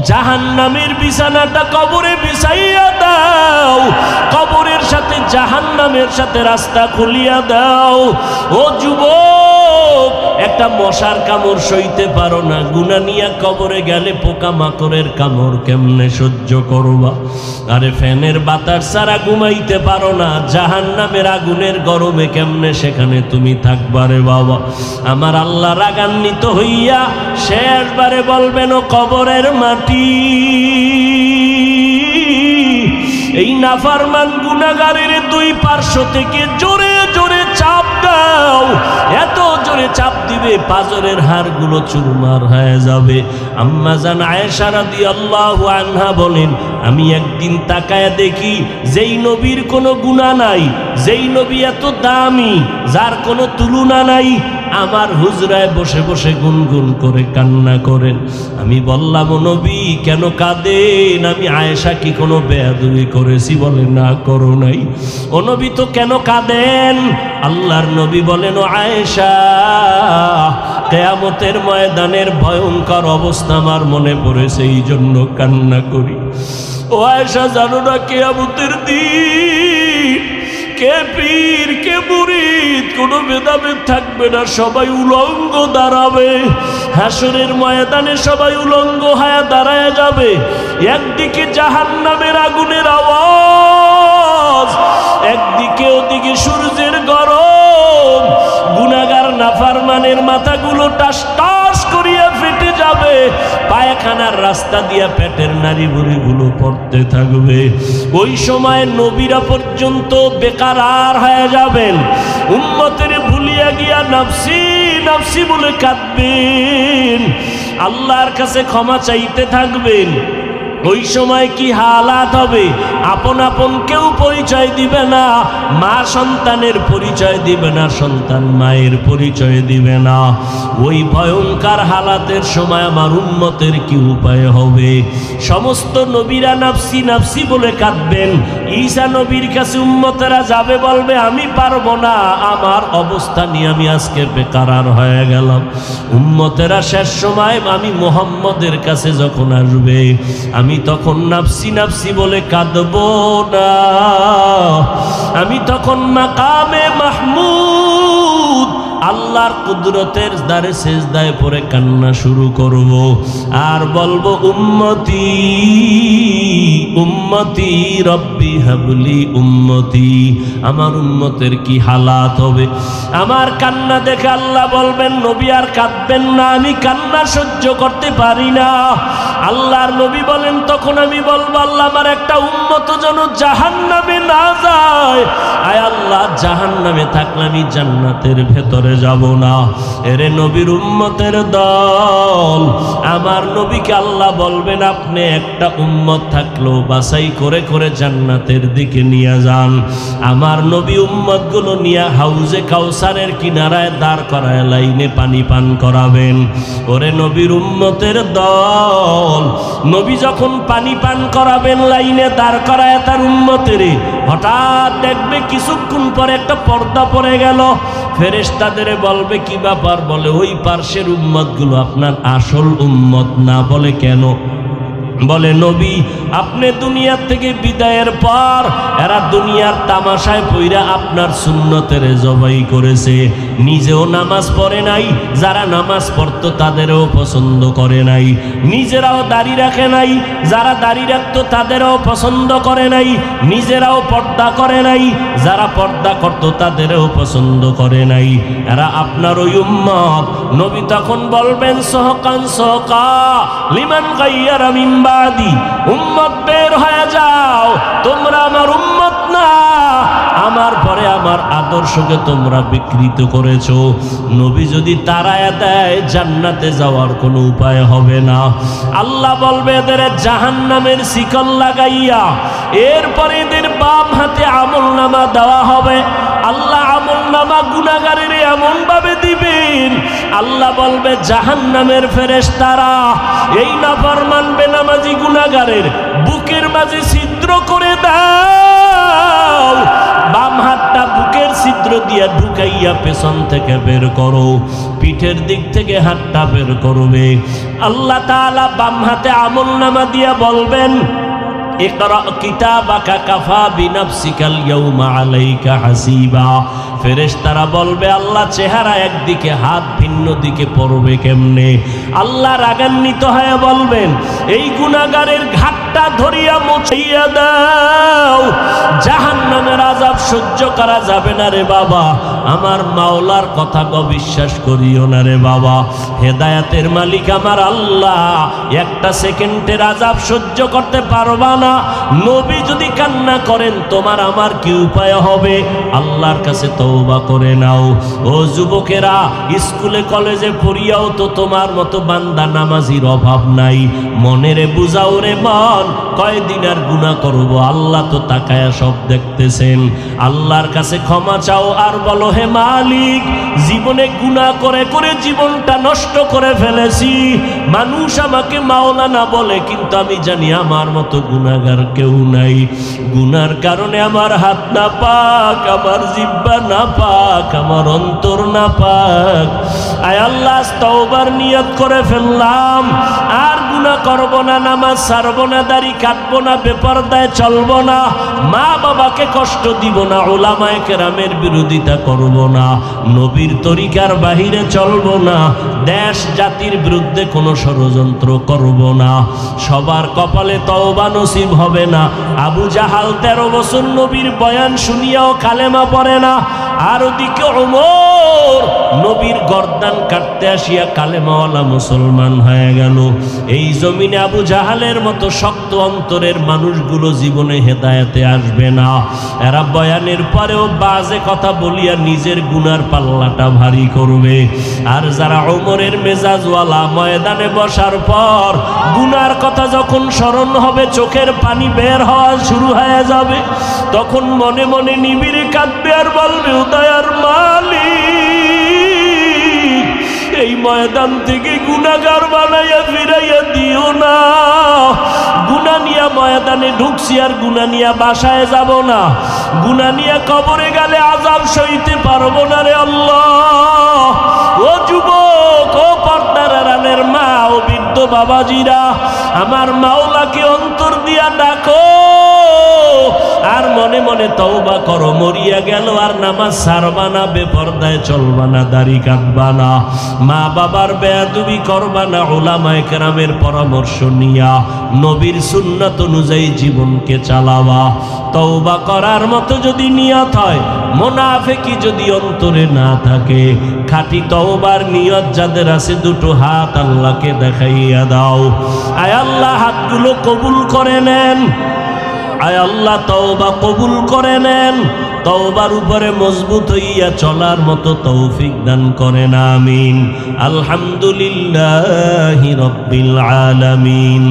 জাহান্নামের বিছানাটা কবরে বিছাইয়া দাও, কবরের সাথে জাহান্নামের সাথে রাস্তা খুলিয়া দাও। ও যুবক, একটা মশার কামড় সইতে পারো না, গুনাহ নিয়া কবরে গেলে পোকা মাকড়ের কামড় কেমনে সহ্য করবা? আরে ফ্যানের বাতাস ছাড়া ঘুমাইতে পারো না, জাহান্নামের আগুনের গরমে কেমনে সেখানে তুমি থাকবারে বাবা? আমার আল্লাহ রাগান্বিত হইয়া শেষবারে বলবেন, ও কবরের মাটি, এই নাফরমান গুনাহগারের দুই পার্শ্ব থেকে জোরে জোরে চাপ দাও। এত জোরে চাপ দিবে পাজরের হাড়গুলো চুরমার হয়ে যাবে। আম্মা জান আয়েশা রাদিয়াল্লাহু আনহা বলেন, আমি একদিন তাকায়া দেখি যেই নবীর কোনো গুনাহ নাই, যেই নবী এত দামি, যার কোনো তুলনা নাই, আমার হুজরায় বসে বসে গুনগুন করে কান্না করেন। আমি বললাম, ও নবী কেন কাঁদেন? আমি আয়েশা কি কোনো বেয়াদবি করেছি? বলে না, করো নাই। ও নবী তো কেন কাঁদেন? আল্লাহর নবী বলেন, ও আয়েশা, কিয়ামতের ময়দানের ভয়ঙ্কর অবস্থা আমার মনে পড়েছে, এই জন্য কান্না করি। ও আয়েশা, জানো না কিয়ামতের দিন কে পীর কে মুরিদ কোনো ভেদাভেদ থাকবে না, সবাই উলঙ্গ দাঁড়াবে। হাসরের ময়দানে সবাই উলঙ্গ হয়ে দাঁড়ায় যাবে। একদিকে জাহান্নামের আগুনের আওয়াজ, একদিকে ওদিকে সূর্যের গরম। গুনাহগার নাফরমানের মাথাগুলো টাস টাস করিয়া ফেটে যাবে, পায়খানার রাস্তা দিয়া পেটের নাড়ি ভুঁড়িগুলো পড়তে থাকবে। ওই সময় নবীরা পর্যন্ত বেকারার হয়ে যাবেন, উম্মতের ভুলিয়া গিয়া নাফসি নাফসি বলে কাঁদবেন, আল্লাহর কাছে ক্ষমা চাইতে থাকবেন। ওই সময় কি হালাত হবে? আপন আপন কেউ পরিচয় দিবে না, মা সন্তানের পরিচয় দিবে না, সন্তান মায়ের পরিচয় দিবে না। ওই ভয়ঙ্কর হালাতের সময় আমার উম্মতের কি উপায় হবে? সমস্ত নবীরা নাফসি নাফসি বলে কাঁদবেন। ঈসা নবীর কাছে উম্মতেরা যাবে, বলবে, আমি পারবো না, আমার অবস্থা নিয়ে আমি আজকে বেকারার হয়ে গেলাম। উম্মতেরা শেষ সময় আমি মুহাম্মদের কাছে যখন আসবে, আমি তখন নাফসি নাফসি বলে কাঁদব না, আমি তখন মাকামে মাহমুদ আল্লাহর কুদরতের দ্বারে সেজদায় পড়ে কান্না শুরু করব আর বলবো, উম্মতি উম্মতি রব্বি হাবলি উম্মতি। আমার উম্মতের কি হালাত হবে? আমার কান্না দেখে আল্লাহ বলবেন, নবী আর কাঁদবেন না, আমি কান্না সহ্য করতে পারি না। আল্লাহর নবী বলেন, তখন আমি বলবো, আল্লাহ আমার একটা উম্মত যেন জাহান্নামে না যায়। আয় আল্লাহ, জাহান্নামে থাকলে আমি জান্নাতের ভেতরে যাব না। এরে নবীর উম্মতের দল, আমার নবীকে আল্লাহ বলবেন, আপনি একটা উম্মত থাকলো বাছাই করে করে জান্নাতের দিকে নিয়ে যান। আমার নবী উম্মতগুলো নিয়ে হাউজে কাউসারের কিনারায় দাঁড় করায় লাইনে পানি পান করাবেন। ওরে নবীর উম্মতের দল, নবী যখন পানি পান করাবেন লাইনে দাঁড় করায় তার উম্মতের, হঠাৎ দেখবে কিছুক্ষণ পরে একটা পর্দা পড়ে গেল। ফেরেশতাদের বলবে, কি ব্যাপার? বলে, ওই পার্শ্বের উম্মতগুলো আপনার আসল উম্মত না। বলে, কেন? বলে, নবী আপনি দুনিয়া থেকে বিদায়ের পর এরা দুনিয়ার তামাশায় পইরা আপনার সুন্নতের জবাই করেছে, নিজেও নামাজ পড়ে নাই, যারা নামাজ পড়তো তাদেরও পছন্দ করে নাই, নিজেরাও দাড়ি রাখে নাই, যারা দাড়ি রাখতো তাদেরও পছন্দ করে নাই, নিজেরাও পর্দা করে নাই, যারা পর্দা করতো তাদেরও পছন্দ করে নাই, এরা আপনার ওই উম্মত। নবী তখন বলবেন, সহকান সহকা লিমান গাইয়ারা মিন বাদি, উম্মত বের হয়ে যাও, তোমরা আমার উম্মত না, আমার পরে আমার আদর্শকে তোমরা বিকৃত করেছো। নবী যদি তাড়ায়া দেয়, জান্নাতে যাওয়ার কোনো উপায় হবে না। আল্লাহ বলবে, এদের জাহান্নামের শিকল লাগাইয়া এরপরে এদের বাম হাতে আমলনামা দেওয়া হবে। আল্লাহ আমলনামা গুনাহগারের এমন ভাবে দিবেন, আল্লাহ বলবে, জাহান্নামের ফেরেশতারা এই নাফরমান বেনামাজি গুনাহগারের বুকের মাঝে ছিদ্র করে দাও। বাম হাতটা বুকের ছিদ্র দিয়া ঢুকাইয়া পেছন থেকে বের করো, পিঠের দিক থেকে হাতটা বের করবে। আল্লাহ তাআলা বাম হাতে আমলনামা দিয়া বলবেন, ইকরা কিতাবাকা কাফা বিনাফসিকাল ইয়াউমা আলাইকা হাসিবা। ফেরেশতারা বলবে, আল্লাহ চেহারা একদিকে, হাত ভিন্ন দিকে পড়বে কেমনে? আল্লাহ রাগান্বিত হয়ে বলবেন, এই গুনাহগারের ঘাটটা ধরিয়া মুছাইয়া দাও, জাহান্নামের আযাব সহ্য করা যাবে না রে বাবা। আমার মাওলার কথা বিশ্বাস করিও না রে বাবা। হেদায়েতের মালিক আমার আল্লাহ, একটা সেকেন্ডের আযাব সহ্য করতে পারবা না। নবী যদি কান্না করেন, তোমার আমার কি উপায় হবে? আল্লাহর কাছে তওবা করে নাও। ও যুবকেরা, স্কুলে কলেজে পড়িয়াও তো তোমার মতো বান্দা নামাজির অভাব নাই। মনেরে বুঝাও রে মন, কয়দিন আর গুনাহ করব? আল্লাহ তো তাকায়া সব দেখতেছেন। আল্লাহর কাছে ক্ষমা চাও আর বলো, হে মালিক, জীবনে গুনাহ করে করে জীবনটা নষ্ট করে ফেলেছি। মানুষ আমাকে মাওলানা বলে, কিন্তু আমি জানি আমার মতো গুনাহগার কেউ নাই। গুনার কারণে আমার হাত না পাক, আমার জিহ্বা না পাক, আমার অন্তর না পাক। আয় আল্লাহ, তওবার নিয়ত করে ফেললাম, আর গুনাহ করব না, নামাজ ছাড়ব না, দাড়ি কাটব না, বেপরদায় চলব না, মা বাবাকে কষ্ট দিব না, উলামায়ে কেরামের বিরোধিতা করব না, নবীর তরিকার বাহিরে চলব না, দেশ জাতির বিরুদ্ধে কোনো ষড়যন্ত্র করব না। সবার কপালে তওবা নসিব হবে না। আবু জাহাল 13 বছর নবীর বয়ান শুনিয়াও কালেমা পড়ে না, আর ওদিকে ওমর নবীর গর্দান কাটতে আসিয়া কালেমাওয়ালা মুসলমান হয়ে গেল। এই জমিনে আবু জাহালের মতো শক্ত অন্তরের মানুষগুলো জীবনে হেদায়েতে আসবে না। এরা বয়ানের পরেও বাজে কথা বলিয়া নিজের গুনার পাল্লাটা ভারী করবে। আর যারা ওমরের মেজাজওয়ালা, ময়দানে বসার পর গুনার কথা যখন স্মরণ হবে, চোখের পানি বের হওয়া শুরু হয়ে যাবে, তখন মনে মনে নিবিড়ে কাঁদবে আর বলবে, উদয়ার মালিক, এই ময়দান থেকে গুনাহগার বানাইয়া ফিরাইয়া দিও না। গুনাহ নিয়া ময়দানে ঢুকছি, আর গুনাহ নিয়া বাসায় যাব না। গুনাহ নিয়া কবরে গেলে আযাব সইতে পারবো না রে আল্লাহ। ও যুবক, ও পর্দার আড়ালের মা, ও বৃদ্ধ বাবাজিরা, আমার মাওলাকে অন্তর দিয়া ডাকো, আর মনে মনে তওবা করো। মরিয়া গেল আর নামাজ ছাড়বা না, বেপরদায় চলবা না, দাড়ি কাটবা না, মা বাবার বেয়াদবি করবা না, উলামায়ে কেরামের পরামর্শ নিয়া নবীর সুন্নাত অনুযায়ী জীবনকে চালাবা। তওবা করার মতো যদি নিয়ত হয়, মুনাফিকি যদি অন্তরে না থাকে, খাঁটি তওবার নিয়ত যাদের আছে, দুটো হাত আল্লাহকে দেখাইয়া দাও। আয় আল্লাহ, হাতগুলো কবুল করে নেন। আয় আল্লাহ, তওবা কবুল করে নেন। তওবার উপরে মজবুত হইয়া চলার মতো তৌফিক দান করেন, আমিন। আলহামদুলিল্লাহি রাব্বিল আলামিন,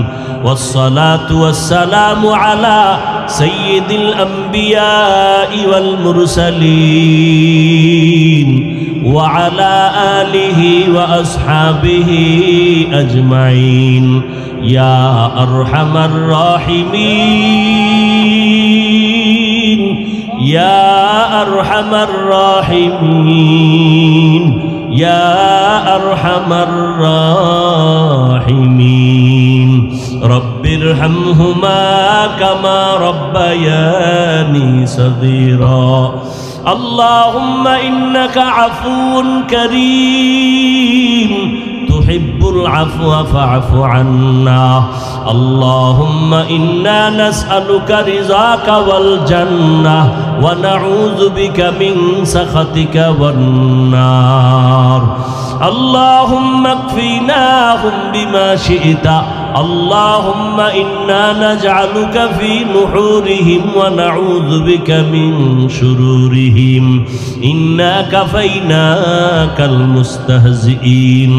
ওয়াসসালাতু ওয়াসসালামু আলা সাইয়্যিদিল আমবিয়াই ওয়াল মুরসালিন ওয়া আলা আলিহি ওয়া আসহাবিহি আজমাইন। ইয়া আরহামার রাহিমিন, ইয়া আরহামার রাহিমিন, ইয়া আরহামার রাহিমিন। রব্বিরহামহুমা কামা রব্বায়ানি সগীরা। আল্লাহুম্মা ইন্নাকা আফুউন কারীম, তুহিব্বুল আফওয়া ফা'ফু আন্না। আল্লাহুম্মা ইন্না নাসআলুকা রিযাকা ওয়াল জান্নাহ ওয়া নাউযু বিকা মিন সাখাতিকা ওয়ান নার। আল্লাহুম্মা কফিনাহুম বিমা শি'তা। اللهم إنا نجعلك في نحورهم ونعوذ بك من شرورهم إنا كفيناك المستهزئين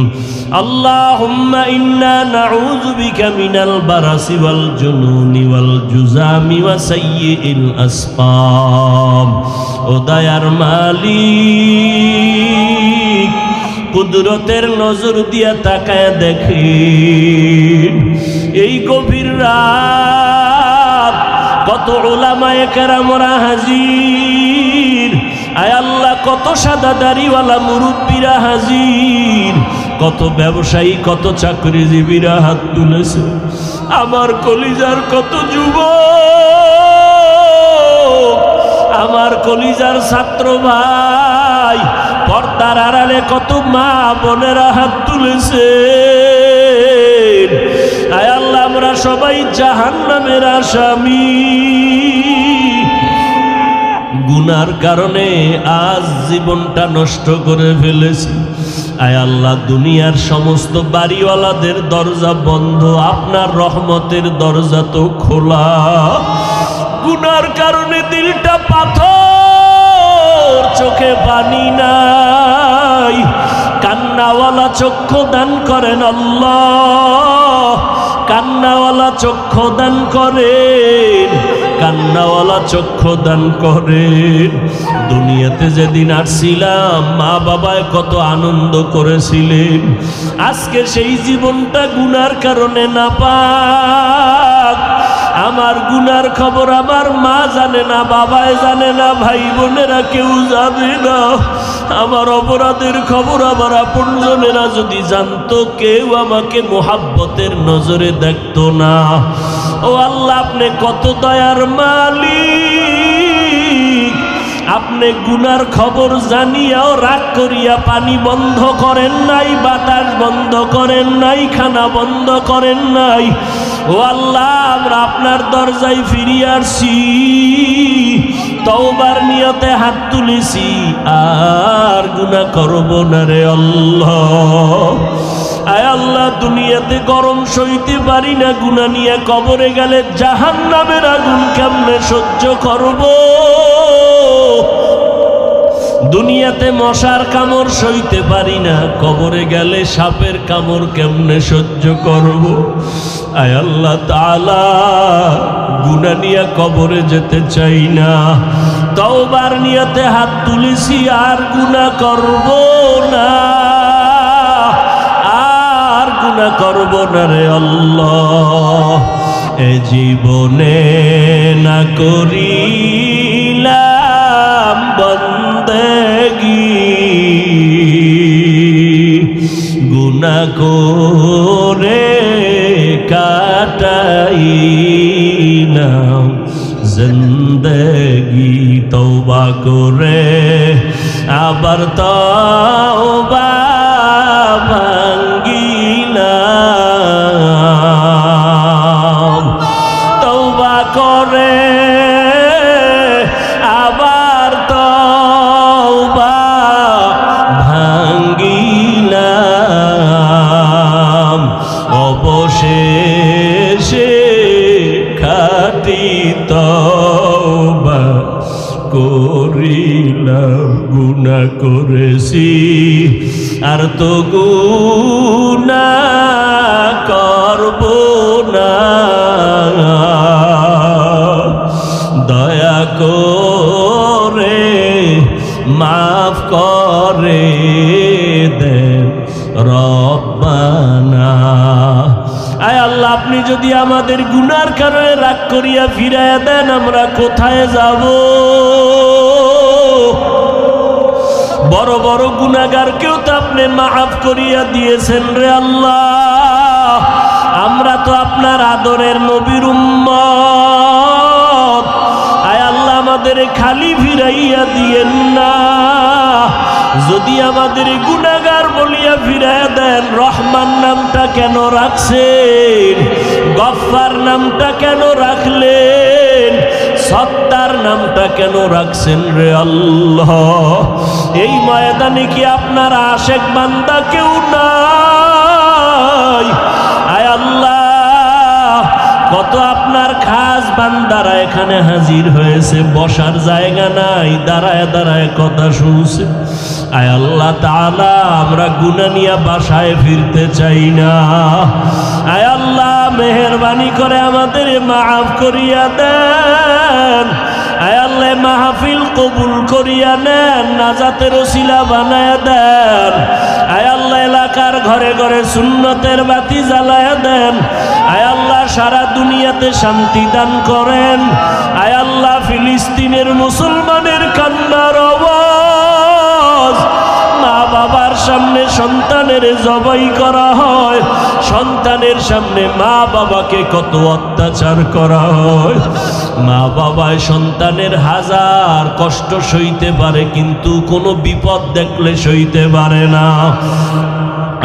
اللهم إنا نعوذ بك من البرص والجنون والجذام وسيء الأسقام উদয়ার মালিক কুদরতের নজর দিয়া তাকায় দেখেন এই গভীর রাত কত উলামায়ে কেরামরা হাজির। আয় কত সাদা দাড়িওয়ালা মুরব্বীরা হাজির, কত ব্যবসায়ী, কত চাকরিজীবীরা হাত তুলেছে। আমার কলিজার কত যুবক, আমার কলিজার ছাত্র ভাই, পর্দার আড়ালে কত মা বোনেরা হাত তুলেছে। আয় আল্লাহ, আমরা সবাই জাহান্নামের আসামি। গুনার কারণে আজ জীবনটা নষ্ট করে ফেলেছি। আয় আল্লাহ, দুনিয়ার সমস্ত বাড়িওয়ালাদের দরজা বন্ধ, আপনার রহমতের দরজা তো খোলা। গুনার কারণে দিলটা পাথর, চোখে পানি নাই, কান্নাওয়ালা চক্ষু দান করেন আল্লাহ, কান্নাওয়ালা চক্ষু দান করেন, কান্নাওয়ালা চক্ষু দান করেন। দুনিয়াতে যেদিন আসছিলাম মা বাবায় কত আনন্দ করেছিলেন, আজকে সেই জীবনটা গুনার কারণে নাপাক। আমার গুনার খবর আমার মা জানে না, বাবায় জানে না, ভাই বোনেরা কেউ জানে না। আমার অপরাধের খবর আমার আপনজনেরা যদি জানতো, কেউ আমাকে মোহাব্বতের নজরে দেখতো না। ও আল্লাহ, আপনি কত দয়ার মালিক, আপনি গুনার খবর জানিয়াও রাগ করিয়া পানি বন্ধ করেন নাই, বাতাস বন্ধ করেন নাই, খানা বন্ধ করেন নাই। ও আল্লাহ, আমরা আপনার দরজায় ফিরিয়ে আসছি, তওবার নিয়তে হাত তুলেছি, আর গুনাহ করব না রে আল্লাহ। আয় আল্লাহ, দুনিয়াতে গরম সইতে পারি না, গুনাহ নিয়ে কবরে গেলে জাহান্নামের আগুন কেমনে সহ্য করব। দুনিয়াতে মশার কামড় সইতে পারি না, কবরে গেলে সাপের কামড় কেমনে সহ্য করব। আয় আল্লাহ তাআলা, গুনাহ নিয়ে কবরে যেতে চাই না, তওবার নিয়তে হাত তুলেছি, আর গুনাহ করব না, আর গুনাহ করব না রে আল্লাহ। এ জীবনে না করিলাম বন্দেগি, গুনাহ করে কাটাইলাম জিন্দেগি। তওবা করে আবার তওবা ভাঙ্গিলাম, তওবা করে আবার তওবা ভাঙ্গিলাম, অবশেষে খাঁটি তওবা করিলাম। গুনাহ করেছি আর তো গুনাহ করব না, দয়া করে মাফ করে দেন রব্বানা। আয় আল্লাহ, আপনি যদি আমাদের গুনার কারণে রাগ করিয়া ফিরাইয়া দেন, আমরা কোথায় যাব? বড় বড় গুনাহগারকেও তো আপনি মাফ করিয়া দিয়েছেন রে আল্লাহ। আমরা তো আপনার আদরের নবীর উম্মত। আয় আল্লাহ, আমাদের খালি ফিরাইয়া দিয়েন না। যদি আমাদের গুনাহগার বলিয়া ফিরাইয়া দেন, রহমান নামটা কেন রাখছেন? গফফার নামটা কেন রাখলেন? সত্তার নামটা কেন রাখছেন রে আল্লাহ? এই ময়দানে কি আপনার আশেক বান্দা কেউ নাই? আয় আল্লাহ, কত আপনার খাস বান্দারা এখানে হাজির হয়েছে, বসার জায়গা নাই, দাঁড়ায় দাঁড়ায় কথা শুনছে। আয় আল্লাহ তাআলা, আমরা গুনাহ নিয়ে বাসায় ফিরতে চাই না। আয় আল্লাহ, মেহেরবানি করে আমাদের মাফ করিয়া দেন। আয় আল্লাহ, মাহফিল কবুল করিয়া নেন, নাজাতের ওসিলা বানায়া দেন। আয় আল্লাহ, এলাকার ঘরে ঘরে সুন্নতের বাতি জ্বালায়া দেন। আয় আল্লাহ, সারা দুনিয়াতে শান্তি দান করেন। আয় আল্লাহ, ফিলিস্তিনের মুসলমানের কান্নার আওয়াজ বাবার সামনে সন্তানের জবাই করা হয়, সন্তানের সামনে মা বাবাকে কত অত্যাচার করা হয়। মা বাবায় সন্তানের হাজার কষ্ট সইতে পারে, কিন্তু কোনো বিপদ দেখলে সইতে পারে না।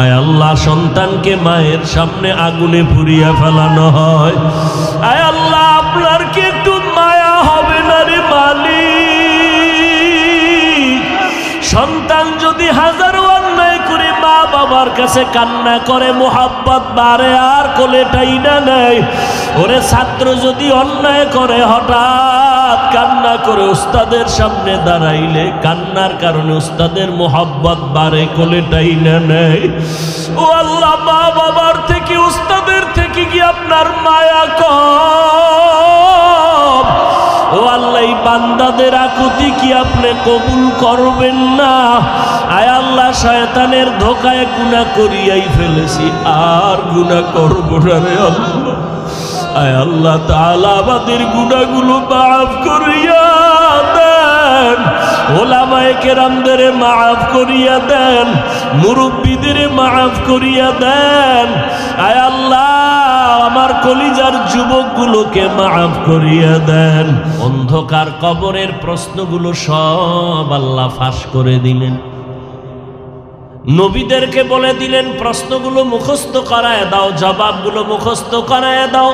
আয় আল্লাহ, সন্তানকে মায়ের সামনে আগুনে পুড়িয়ে ফেলানো হয়। আয় আল্লাহ, আপনার কি একটু মায়া হবে না রে মালিক? সন্তান যদি হাজারো অন্যায় করে মা বাবার কাছে কান্না করে, মোহাব্বত বাড়ে আর কোলে টাইনা নেয়। ওরে ছাত্র যদি অন্যায় করে হঠাৎ কান্না করে উস্তাদের সামনে দাঁড়াইলে, কান্নার কারণে উস্তাদের মোহাব্বত বাড়ে, কোলে টাইনা নেয়। ও আল্লাহ, মা বাবার থেকে উস্তাদের থেকে কি আপনার মায়া কম? ও আল্লাহ, এই বান্দাদের আকুতি কি আপনি কবুল করবেন না? আয় আল্লাহ, শয়তানের ধোকায় গুনাহ করিয়াই ফেলেছি, আর গুনাহ করব না রে আল্লাহ। আয় আল্লাহ তাআলা, আমাদের গুনাহগুলো মাফ করিয়া দেন, ওলামায়ে কেরামদের মাফ করিয়া দেন, মুরব্বীদের মাফ করিয়া দেন। আয় আল্লাহ, আমার কলিজার যুবকগুলোকে মাফ করিয়া দেন। অন্ধকার কবরের প্রশ্নগুলো সব আল্লাহ ফাঁস করে দিলেন। নবীদেরকে বলে দিলেন প্রশ্নগুলো মুখস্থ করায় দাও, জবাবগুলো মুখস্থ করায় দাও।